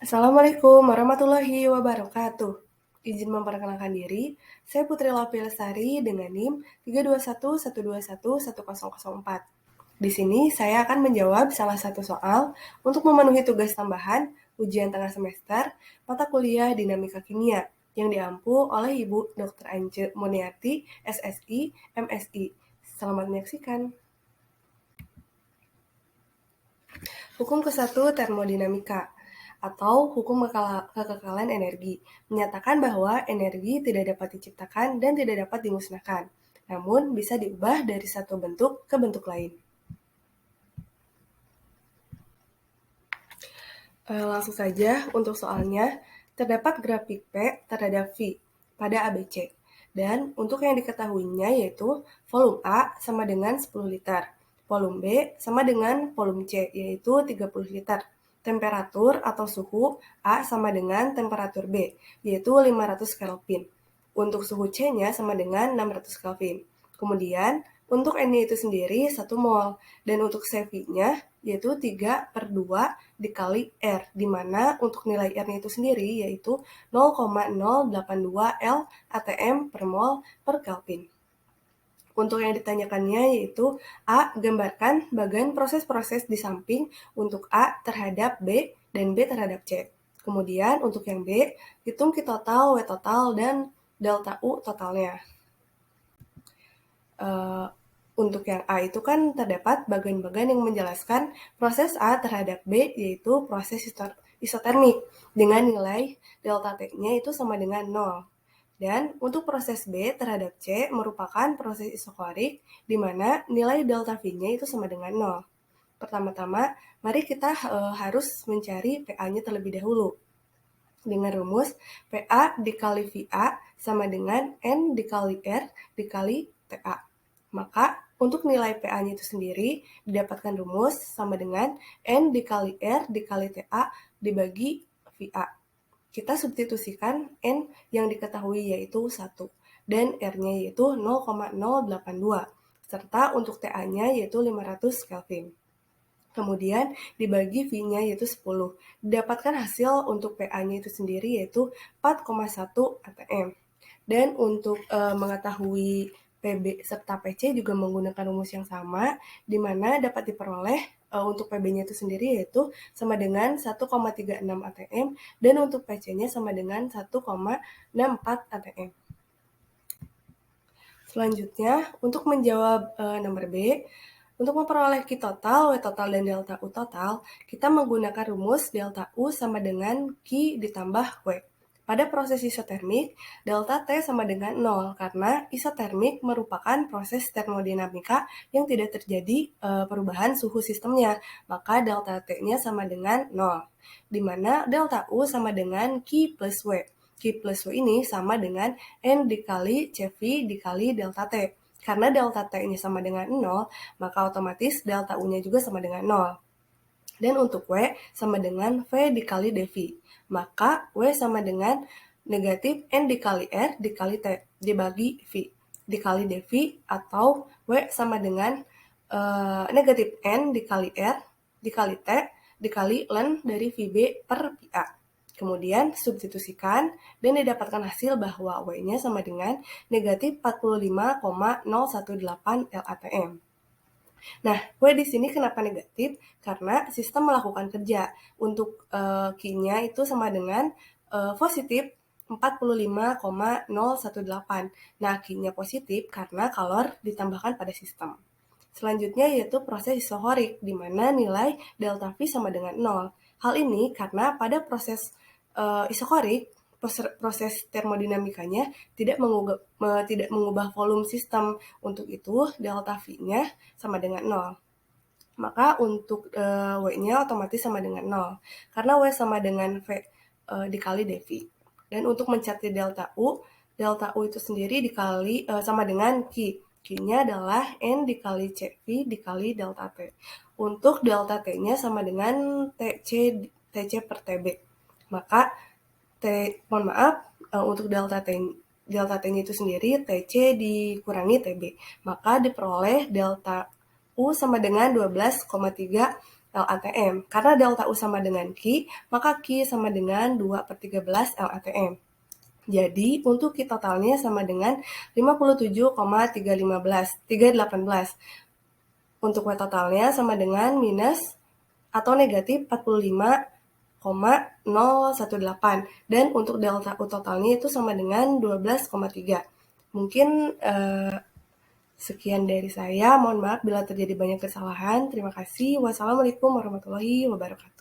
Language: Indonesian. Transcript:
Assalamualaikum warahmatullahi wabarakatuh. Izin memperkenalkan diri, saya Putri Lapi Lestari dengan NIM 32112110004. Di sini saya akan menjawab salah satu soal untuk memenuhi tugas tambahan ujian tengah semester mata kuliah Dinamika Kimia yang diampu oleh Ibu Dr. Ance Muniati, SSI, MSI. Selamat menyaksikan. Hukum ke-1 termodinamika atau hukum kekekalan energi menyatakan bahwa energi tidak dapat diciptakan dan tidak dapat dimusnahkan, namun bisa diubah dari satu bentuk ke bentuk lain. Langsung saja untuk soalnya, terdapat grafik P terhadap V pada ABC. Dan untuk yang diketahuinya yaitu volume A sama dengan 10 liter, volume B sama dengan volume C yaitu 30 liter. Temperatur atau suhu A sama dengan temperatur B yaitu 500 Kelvin. Untuk suhu C-nya sama dengan 600 Kelvin. Kemudian untuk N-nya itu sendiri 1 mol dan untuk CV-nya yaitu 3/2 dikali R, di mana untuk nilai R-nya itu sendiri yaitu 0,082 L atm per mol per Kelvin. Untuk yang ditanyakannya yaitu A. Gambarkan bagian proses-proses di samping untuk A terhadap B dan B terhadap C. Kemudian untuk yang B, hitung Q total, W total, dan delta U totalnya. Untuk yang A itu kan terdapat bagian-bagian yang menjelaskan proses A terhadap B, yaitu proses isotermik dengan nilai delta T-nya itu sama dengan 0. Dan untuk proses B terhadap C merupakan proses isokorik, di mana nilai delta V-nya itu sama dengan 0. Pertama-tama, mari kita harus mencari PA-nya terlebih dahulu. Dengan rumus PA dikali VA sama dengan N dikali R dikali TA. Maka untuk nilai PA-nya itu sendiri didapatkan rumus sama dengan N dikali R dikali TA dibagi VA. Kita substitusikan N yang diketahui yaitu 1 dan R-nya yaitu 0,082 serta untuk TA-nya yaitu 500 Kelvin. Kemudian dibagi V-nya yaitu 10. Didapatkan hasil untuk PA-nya itu sendiri yaitu 4,1 atm. Dan untuk mengetahui PB serta PC juga menggunakan rumus yang sama, di mana dapat diperoleh untuk PB-nya itu sendiri yaitu sama dengan 1,36 atm, dan untuk PC-nya sama dengan 1,64 atm. Selanjutnya, untuk menjawab nomor B, untuk memperoleh Q total, W total, dan delta U total, kita menggunakan rumus delta U sama dengan Q ditambah W. Pada proses isotermik, delta T sama dengan 0 karena isotermik merupakan proses termodinamika yang tidak terjadi perubahan suhu sistemnya, maka delta T-nya sama dengan 0, di mana delta U sama dengan Q plus W. Q plus W ini sama dengan N dikali CV dikali delta T. Karena delta T-nya sama dengan 0, maka otomatis delta U-nya juga sama dengan 0. Dan untuk W sama dengan V dikali dV. Maka W sama dengan negatif N dikali R dikali T dibagi V dikali dV, atau W sama dengan negatif N dikali R dikali T dikali ln dari VB per VA. Kemudian substitusikan dan didapatkan hasil bahwa W-nya sama dengan negatif 45,018 LATM. Nah, W di sini kenapa negatif? Karena sistem melakukan kerja. Untuk Q-nya itu sama dengan positif 45,018. Nah, Q-nya positif karena kalor ditambahkan pada sistem. Selanjutnya yaitu proses isokorik, di mana nilai delta V sama dengan 0. Hal ini karena pada proses isokorik, proses termodinamikanya tidak mengubah volume sistem. Untuk itu, delta V-nya sama dengan 0. Maka untuk W-nya otomatis sama dengan 0. Karena W sama dengan V dikali dV. Dan untuk mencari delta U itu sendiri dikali sama dengan Q. Q-nya adalah N dikali CV dikali delta T. Untuk delta T-nya sama dengan TC per TB. Maka untuk delta T-nya itu sendiri TC dikurangi TB. Maka diperoleh delta U sama dengan 12,3 LATM. Karena delta U sama dengan Q, maka Q sama dengan 2/13 LATM. Jadi, untuk Q totalnya sama dengan 57,318. Untuk W totalnya sama dengan minus atau negatif 45,018. Dan untuk delta U totalnya itu sama dengan 12,3. Mungkin sekian dari saya. Mohon maaf bila terjadi banyak kesalahan. Terima kasih. Wassalamualaikum warahmatullahi wabarakatuh.